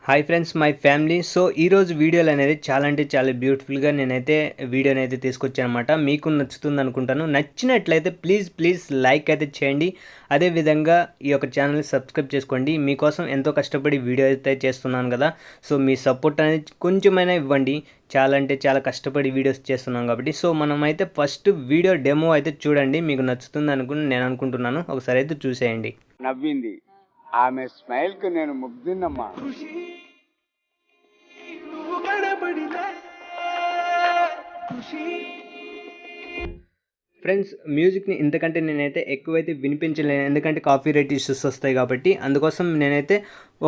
Hi friends, my family. So ఈరోజు వీడియోలు అనేది చాలా అంటే చాలా బ్యూటిఫుల్గా నేనైతే వీడియోని అయితే తీసుకొచ్చాను అనమాట. మీకు నచ్చుతుంది అనుకుంటాను. నచ్చినట్లయితే ప్లీజ్ లైక్ అయితే చేయండి. అదేవిధంగా ఈ యొక్క ఛానల్ని సబ్స్క్రైబ్ చేసుకోండి. మీకోసం ఎంతో కష్టపడి వీడియో అయితే చేస్తున్నాను కదా. సో మీ సపోర్ట్ అనేది కొంచెమైనా ఇవ్వండి. చాలా అంటే చాలా కష్టపడి వీడియోస్ చేస్తున్నాం కాబట్టి. సో మనమైతే ఫస్ట్ వీడియో డెమో అయితే చూడండి. మీకు నచ్చుతుంది నేను అనుకుంటున్నాను. ఒకసారి అయితే చూసేయండి. నవ్వింది ఆమె స్మైల్ కు నేను ముగ్ధున్నమ్మా. ఫ్రెండ్స్, మ్యూజిక్ని ఇంతకంటే నేనైతే ఎక్కువైతే వినిపించలేను, ఎందుకంటే కాపీ రైట్ ఇష్యూస్ వస్తాయి కాబట్టి. అందుకోసం నేనైతే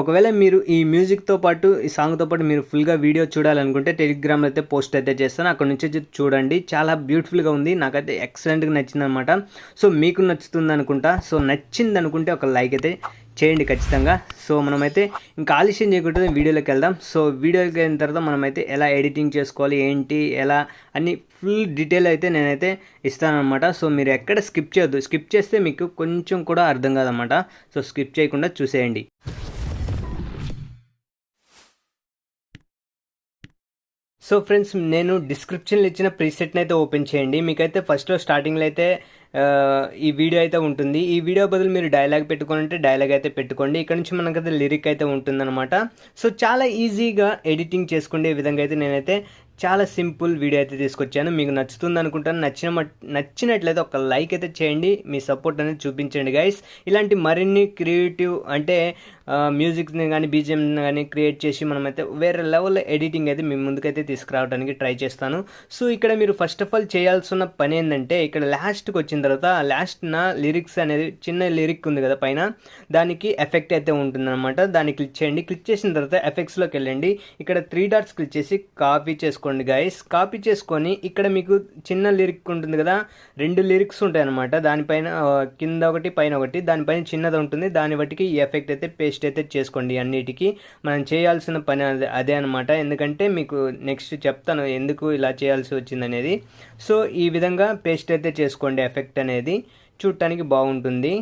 ఒకవేళ మీరు ఈ మ్యూజిక్తో పాటు ఈ సాంగ్తో పాటు మీరు ఫుల్గా వీడియో చూడాలనుకుంటే టెలిగ్రామ్లో అయితే పోస్ట్ అయితే చేస్తాను. అక్కడ నుంచి చూడండి. చాలా బ్యూటిఫుల్గా ఉంది. నాకైతే ఎక్సలెంట్గా నచ్చింది అనమాట. సో మీకు నచ్చుతుంది అనుకుంటా. సో నచ్చింది అనుకుంటే ఒక లైక్ అయితే చేయండి ఖచ్చితంగా. సో మనమైతే ఇంకా ఆలస్యం చేయకుండా వీడియోలోకి వెళ్దాం. సో వీడియోకి వెళ్ళిన తర్వాత మనమైతే ఎలా ఎడిటింగ్ చేసుకోవాలి, ఏంటి, ఎలా అన్ని ఫుల్ డీటెయిల్ అయితే నేనైతే ఇస్తానన్నమాట. సో మీరు ఎక్కడ స్కిప్ చేయొద్దు. స్కిప్ చేస్తే మీకు కొంచెం కూడా అర్థం కాదన్నమాట. సో స్కిప్ చేయకుండా చూసేయండి. సో ఫ్రెండ్స్, నేను డిస్క్రిప్షన్లో ఇచ్చిన ప్రీసెట్ని అయితే ఓపెన్ చేయండి. మీకైతే ఫస్ట్లో స్టార్టింగ్లో అయితే ఈ వీడియో అయితే ఉంటుంది. ఈ వీడియో బదులు మీరు డైలాగ్ పెట్టుకుంటే డైలాగ్ అయితే పెట్టుకోండి. ఇక్కడ నుంచి మనకైతే లిరిక్ అయితే ఉంటుందన్నమాట. సో చాలా ఈజీగా ఎడిటింగ్ చేసుకునే విధంగా అయితే నేనైతే చాలా సింపుల్ వీడియో అయితే తీసుకొచ్చాను. మీకు నచ్చుతుంది అనుకుంటాను. నచ్చినట్లయితే ఒక లైక్ అయితే చేయండి. మీ సపోర్ట్ అనేది చూపించండి గైస్. ఇలాంటి మరిన్ని క్రియేటివ్ అంటే మ్యూజిక్ని కానీ బీజిఎంని కానీ క్రియేట్ చేసి మనమైతే వేరే లెవెల్లో ఎడిటింగ్ అయితే మీ ముందుకైతే తీసుకురావడానికి ట్రై చేస్తాను. సో ఇక్కడ మీరు ఫస్ట్ ఆఫ్ ఆల్ చేయాల్సిన పని ఏంటంటే, ఇక్కడ లాస్ట్కి వచ్చిన తర్వాత లాస్ట్ నా లిరిక్స్ అనేది చిన్న లిరిక్ ఉంది కదా పైన, దానికి ఎఫెక్ట్ అయితే ఉంటుందన్నమాట. దాన్ని క్లిక్ చేయండి. క్లిక్ చేసిన తర్వాత ఎఫెక్ట్స్లోకి వెళ్ళండి. ఇక్కడ 3 డాట్స్ క్లిక్ చేసి కాపీ చేసుకోండి గైస్. కాపీ చేసుకొని ఇక్కడ మీకు చిన్న లిరిక్ ఉంటుంది కదా, 2 లిరిక్స్ ఉంటాయి అనమాట. దానిపైన కింద ఒకటి పైన ఒకటి, దానిపైన చిన్నది ఉంటుంది. దాన్ని బట్టికి ఈ ఎఫెక్ట్ అయితే పేస్ట్ అయితే చేసుకోండి. అన్నిటికీ మనం చేయాల్సిన పని అదే అనమాట. ఎందుకంటే మీకు నెక్స్ట్ చెప్తాను ఎందుకు ఇలా చేయాల్సి వచ్చింది అనేది. సో ఈ విధంగా పేస్ట్ అయితే చేసుకోండి. ఎఫెక్ట్ అనేది చూడటానికి బాగుంటుంది.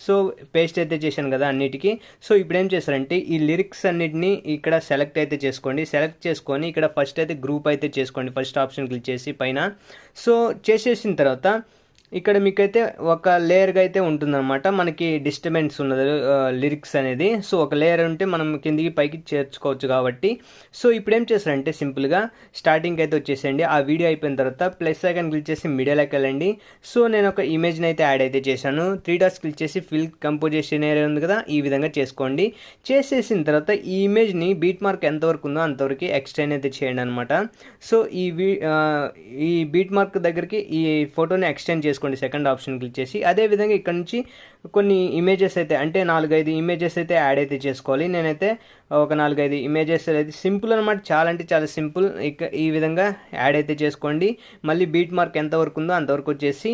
సో పేస్ట్ అయితే చేశాను కదా అన్నిటికీ. సో ఇప్పుడు ఏం చేస్తారంటే ఈ లిరిక్స్ అన్నిటిని ఇక్కడ సెలెక్ట్ అయితే చేసుకోండి. సెలెక్ట్ చేసుకొని ఇక్కడ ఫస్ట్ అయితే గ్రూప్ అయితే చేసుకోండి. ఫస్ట్ ఆప్షన్ క్లిక్ చేసి పైన. సో చేసేసిన తర్వాత ఇక్కడ మీకైతే ఒక లేయర్గా అయితే ఉంటుందన్నమాట. మనకి డిస్టర్బెన్స్ ఉన్నది లిరిక్స్ అనేది. సో ఒక లేయర్ ఉంటే మనం కిందికి పైకి చేర్చుకోవచ్చు కాబట్టి. సో ఇప్పుడు ఏం చేస్తారంటే సింపుల్గా స్టార్టింగ్ అయితే వచ్చేసేయండి. ఆ వీడియో అయిపోయిన తర్వాత ప్లస్ ఐకాన్ క్లిక్ చేసి మీడియాలోకి వెళ్ళండి. సో నేను ఒక ఇమేజ్ని అయితే యాడ్ అయితే చేశాను. 3 డాట్స్ క్లిక్ చేసి ఫిల్ కంపోజిషన్ ఏరియా ఉంది కదా, ఈ విధంగా చేసుకోండి. చేసేసిన తర్వాత ఈ ఇమేజ్ని బీట్ మార్క్ ఎంతవరకు ఉందో అంతవరకు ఎక్స్టెండ్ అయితే చేయండి అనమాట. సో ఈ బీట్ మార్క్ దగ్గరికి ఈ ఫోటోని ఎక్స్టెండ్ చేసుకోండి. సెకండ్ ఆప్షన్ క్లిక్ చేసి అదేవిధంగా ఇక్కడ నుంచి కొన్ని ఇమేజెస్ అయితే అంటే 4-5 ఇమేజెస్ అయితే యాడ్ అయితే చేసుకోవాలి. నేనైతే ఒక 4-5 ఇమేజెస్ అయితే సింపుల్ అనమాట. చాలా అంటే చాలా సింపుల్. ఇక ఈ విధంగా యాడ్ అయితే చేసుకోండి. మళ్ళీ బీట్ మార్క్ ఎంతవరకు ఉందో అంతవరకు వచ్చేసి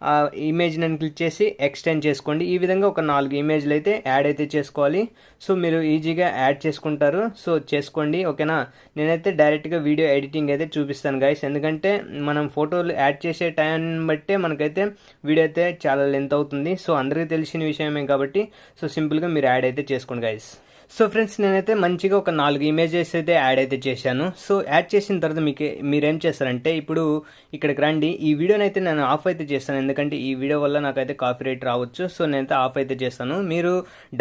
ఆ ఇమేజ్ నేను క్లిక్ చేసి ఎక్స్టెండ్ చేసుకోండి. ఈ విధంగా ఒక 4 ఇమేజ్లు అయితే యాడ్ అయితే చేసుకోవాలి. సో మీరు ఈజీగా యాడ్ చేసుకుంటారు. సో చేసుకోండి, ఓకేనా. నేనైతే డైరెక్ట్గా వీడియో ఎడిటింగ్ అయితే చూపిస్తాను గైస్. ఎందుకంటే మనం ఫోటోలు యాడ్ చేసే టైం బట్టే మనకైతే వీడియో అయితే చాలా లెంత్ అవుతుంది. సో అందరికీ తెలిసిన విషయమే కాబట్టి సో సింపుల్గా మీరు యాడ్ అయితే చేసుకోండి గైస్. సో ఫ్రెండ్స్, నేనైతే మంచిగా ఒక 4 ఇమేజెస్ అయితే యాడ్ అయితే చేశాను. సో యాడ్ చేసిన తర్వాత మీరేం చేస్తారంటే ఇప్పుడు ఇక్కడికి రండి. ఈ వీడియోని అయితే నేను ఆఫ్ అయితే చేస్తాను, ఎందుకంటే ఈ వీడియో వల్ల నాకైతే కాపీ రైట్ రావచ్చు. సో నేనైతే ఆఫ్ అయితే చేస్తాను. మీరు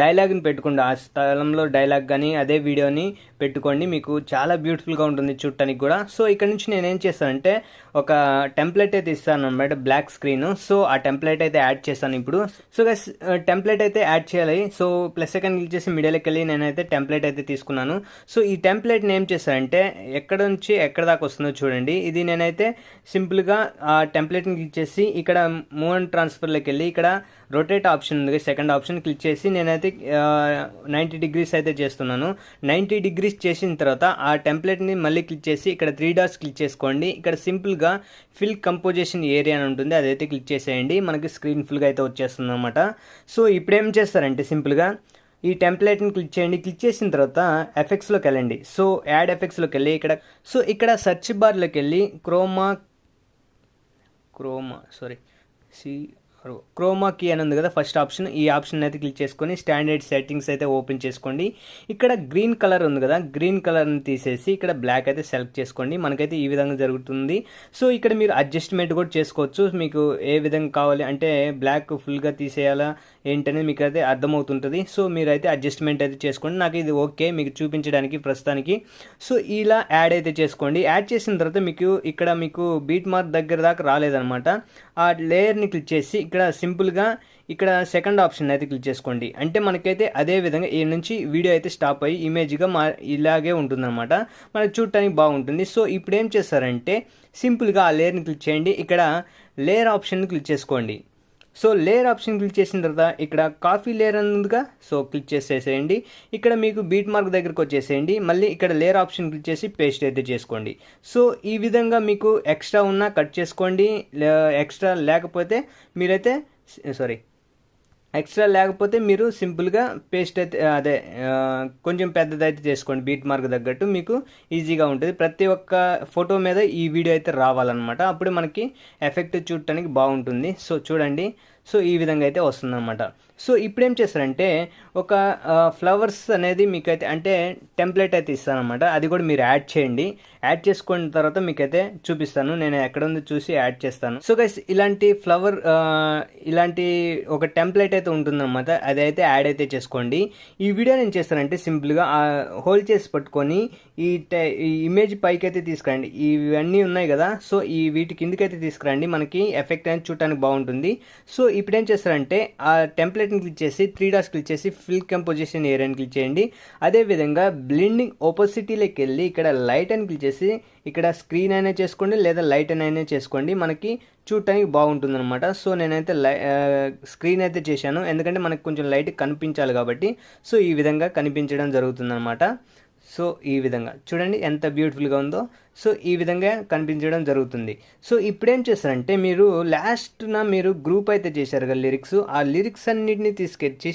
డైలాగ్ని పెట్టుకోండి. ఆ స్థలంలో డైలాగ్ కానీ అదే వీడియోని పెట్టుకోండి. మీకు చాలా బ్యూటిఫుల్గా ఉంటుంది చూడటానికి కూడా. సో ఇక్కడ నుంచి నేనేం చేస్తానంటే ఒక టెంప్లెట్ అయితే ఇస్తాను అనమాట, బ్లాక్ స్క్రీన్. సో ఆ టెంప్లెట్ అయితే యాడ్ చేస్తాను ఇప్పుడు. సో గైస్, టెంప్లెట్ అయితే యాడ్ చేయాలి. సో ప్లస్ సెకండ్ క్లిక్ చేసి మీడియాలోకి వెళ్ళి నేనైతే టెంప్లెట్ అయితే తీసుకున్నాను. సో ఈ టెంప్లెట్ని ఏం చేస్తానంటే ఎక్కడ నుంచి ఎక్కడ దాకా వస్తుందో చూడండి. ఇది నేనైతే సింపుల్గా ఆ టెంప్లెట్ని క్లిక్ చేసి ఇక్కడ మూవ్ అండ్ ట్రాన్స్ఫర్లోకి వెళ్ళి ఇక్కడ రొటేట్ ఆప్షన్ ఉంది, సెకండ్ ఆప్షన్ క్లిక్ చేసి నేనైతే 90 డిగ్రీస్ అయితే చేస్తున్నాను. 90 డిగ్రీస్ చేసిన తర్వాత ఆ టెంప్లెట్ని మళ్ళీ క్లిక్ చేసి ఇక్కడ 3 డాట్స్ క్లిక్ చేసుకోండి. ఇక్కడ సింపుల్గా ఫిల్ కంపోజిషన్ ఏరియా అని ఉంటుంది, అదైతే క్లిక్ చేసేయండి. మనకి స్క్రీన్ ఫుల్గా అయితే వచ్చేస్తుంది అనమాట. సో ఇప్పుడు ఏం చేస్తారంటే సింపుల్గా ఈ టెంప్లెట్ని క్లిక్ చేయండి. క్లిక్ చేసిన తర్వాత ఎఫెక్ట్స్లోకి వెళ్ళండి. సో యాడ్ ఎఫెక్ట్స్లోకి వెళ్ళి ఇక్కడ సెర్చ్ బార్లోకి వెళ్ళి క్రోమా కీ అని ఉంది కదా ఫస్ట్ ఆప్షన్, ఈ ఆప్షన్ అయితే క్లిక్ చేసుకొని స్టాండర్డ్ సెట్టింగ్స్ అయితే ఓపెన్ చేసుకోండి. ఇక్కడ గ్రీన్ కలర్ ఉంది కదా, గ్రీన్ కలర్ని తీసేసి ఇక్కడ బ్లాక్ అయితే సెలెక్ట్ చేసుకోండి. మనకైతే ఈ విధంగా జరుగుతుంది. సో ఇక్కడ మీరు అడ్జస్ట్మెంట్ కూడా చేసుకోవచ్చు, మీకు ఏ విధంగా కావాలి అంటే బ్లాక్ ఫుల్గా తీసేయాలా ఏంటనేది మీకు అయితే అర్థమవుతుంటుంది. సో మీరైతే అడ్జస్ట్మెంట్ అయితే చేసుకోండి. నాకు ఇది ఓకే మీకు చూపించడానికి ప్రస్తుతానికి. సో ఇలా యాడ్ అయితే చేసుకోండి. యాడ్ చేసిన తర్వాత మీకు ఇక్కడ మీకు బీట్ మార్క్ దగ్గర దాకా రాలేదనమాట. ఆ లేయర్ని క్లిక్ చేసి ఇక్కడ సింపుల్గా ఇక్కడ సెకండ్ ఆప్షన్ అయితే క్లిక్ చేసుకోండి. అంటే మనకైతే అదే విధంగా ఈ నుంచి వీడియో అయితే స్టాప్ అయ్యి ఇమేజ్గా ఇలాగే ఉంటుందన్నమాట. మనకు చూడటానికి బాగుంటుంది. సో ఇప్పుడు ఏం చేస్తారంటే సింపుల్గా ఆ లేయర్ని క్లిక్ చేయండి. ఇక్కడ లేయర్ ఆప్షన్ని క్లిక్ చేసుకోండి. సో లేయర్ ఆప్షన్ క్లిక్ చేసిన తర్వాత ఇక్కడ కాఫీ లేయర్ ఉందిగా, సో క్లిక్ చేసేసేయండి. ఇక్కడ మీకు బీట్ మార్క్ దగ్గరకు వచ్చేసేయండి. మళ్ళీ ఇక్కడ లేయర్ ఆప్షన్ క్లిక్ చేసి పేస్ట్ అయితే చేసుకోండి. సో ఈ విధంగా మీకు ఎక్స్ట్రా ఉన్నా కట్ చేసుకోండి, ఎక్స్ట్రా లేకపోతే మీరైతే ఎక్స్ట్రా లేకపోతే మీరు సింపుల్గా పేస్ట్ అయితే కొంచెం పెద్దదైతే చేసుకోండి. బీట్ మార్క్ తగ్గట్టు మీకు ఈజీగా ఉంటుంది. ప్రతి ఒక్క ఫోటో మీద ఈ వీడియో అయితే రావాలన్నమాట. అప్పుడు మనకి ఎఫెక్ట్ చూడటానికి బాగుంటుంది. సో చూడండి, సో ఈ విధంగా అయితే వస్తుందన్నమాట. సో ఇప్పుడు ఏం చేస్తారంటే ఒక ఫ్లవర్స్ అనేది మీకైతే అంటే టెంప్లెట్ అయితే ఇస్తానమాట. అది కూడా మీరు యాడ్ చేయండి. యాడ్ చేసుకున్న తర్వాత మీకైతే చూపిస్తాను, నేను ఎక్కడ ఉందో చూసి యాడ్ చేస్తాను. సో గైస్ ఇలాంటి ఫ్లవర్ ఇలాంటి ఒక టెంప్లెట్ అయితే ఉంటుందన్నమాట. అది అయితే యాడ్ అయితే చేసుకోండి. ఈ వీడియో నేను చేస్తానంటే సింపుల్గా హోల్డ్ చేసి పట్టుకొని ఈ ఇమేజ్ పైకి అయితే తీసుకురండి. ఇవన్నీ ఉన్నాయి కదా, సో ఈ వీటి కిందకైతే తీసుకురండి. మనకి ఎఫెక్ట్ అనేది చూడటానికి బాగుంటుంది. సో ఇప్పుడు ఏం చేస్తారంటే ఆ టెంప్లెట్ని క్లిక్ చేసి 3 డాట్స్ క్లిక్ చేసి ఫిల్ కంపోజిషన్ ఏరియాని క్లిక్ చేయండి. అదేవిధంగా బ్లెండింగ్ ఓపోసిటీలోకి వెళ్ళి ఇక్కడ లైట్ అని క్లిక్ చేసి ఇక్కడ స్క్రీన్ అయినా చేసుకోండి లేదా లైట్ అయినా చేసుకోండి. మనకి చూడటానికి బాగుంటుంది అనమాట. సో నేనైతే స్క్రీన్ అయితే చేశాను, ఎందుకంటే మనకు కొంచెం లైట్ కనిపించాలి కాబట్టి. సో ఈ విధంగా కనిపించడం జరుగుతుందన్నమాట. సో ఈ విధంగా చూడండి ఎంత బ్యూటిఫుల్గా ఉందో. సో ఈ విధంగా కనిపించడం జరుగుతుంది. సో ఇప్పుడేం చేస్తారంటే మీరు లాస్ట్న మీరు గ్రూప్ అయితే చేశారు కదా లిరిక్స్, ఆ లిరిక్స్ అన్నిటిని తీసుకొచ్చి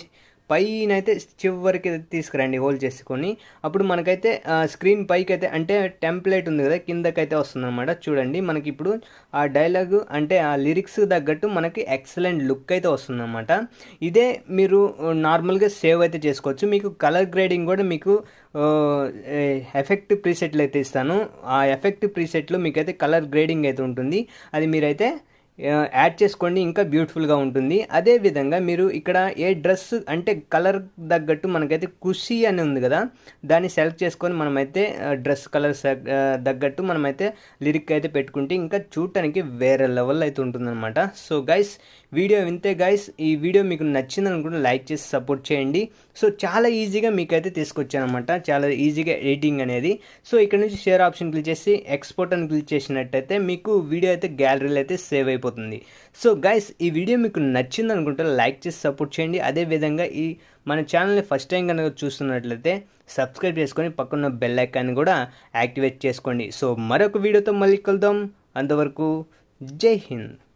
పైన అయితే చివరికి తీసుకురండి హోల్డ్ చేసుకొని. అప్పుడు మనకైతే స్క్రీన్ పైకి అయితే అంటే టెంప్లెట్ ఉంది కదా కిందకైతే వస్తుందన్నమాట. చూడండి మనకి ఇప్పుడు ఆ డైలాగ్ అంటే ఆ లిరిక్స్ తగ్గట్టు మనకి ఎక్సలెంట్ లుక్ అయితే వస్తుందన్నమాట. ఇదే మీరు నార్మల్గా సేవ్ అయితే చేసుకోవచ్చు. మీకు కలర్ గ్రేడింగ్ కూడా మీకు ఎఫెక్ట్ ప్రీసెట్లు అయితే ఇస్తాను. ఆ ఎఫెక్ట్ ప్రీసెట్లో మీకైతే కలర్ గ్రేడింగ్ అయితే ఉంటుంది, అది మీరైతే యాడ్ చేసుకోండి, ఇంకా బ్యూటిఫుల్గా ఉంటుంది. అదేవిధంగా మీరు ఇక్కడ ఏ డ్రెస్ అంటే కలర్ తగ్గట్టు మనకైతే ఖుషి అని ఉంది కదా, దాన్ని సెలెక్ట్ చేసుకొని మనమైతే డ్రెస్ కలర్ తగ్గట్టు మనమైతే లిరిక్ అయితే పెట్టుకుంటే ఇంకా చూడటానికి వేరే లెవెల్ అయితే ఉంటుందన్నమాట. సో గైస్ వీడియో వింతే గైస్, ఈ వీడియో మీకు నచ్చింది అనుకుంటే లైక్ చేసి సపోర్ట్ చేయండి. సో చాలా ఈజీగా మీకైతే తీసుకొచ్చాను అనమాట, చాలా ఈజీగా ఎడిటింగ్ అనేది. సో ఇక్కడ నుంచి షేర్ ఆప్షన్ క్లిక్ చేసి ఎక్స్పోర్ట్ అని క్లిక్ చేసినట్టయితే మీకు వీడియో అయితే గ్యాలరీలో అయితే సేవ్ అయిపోతుంది. సో గైస్ ఈ వీడియో మీకు నచ్చింది అనుకుంటే లైక్ చేసి సపోర్ట్ చేయండి. అదేవిధంగా ఈ మన ఛానల్ని ఫస్ట్ టైం కనుక చూస్తున్నట్లయితే సబ్స్క్రైబ్ చేసుకొని పక్కన బెల్ ఐకాన్ కూడా యాక్టివేట్ చేసుకోండి. సో మరొక వీడియోతో మళ్ళీ కలుద్దాం. అంతవరకు జై హింద్.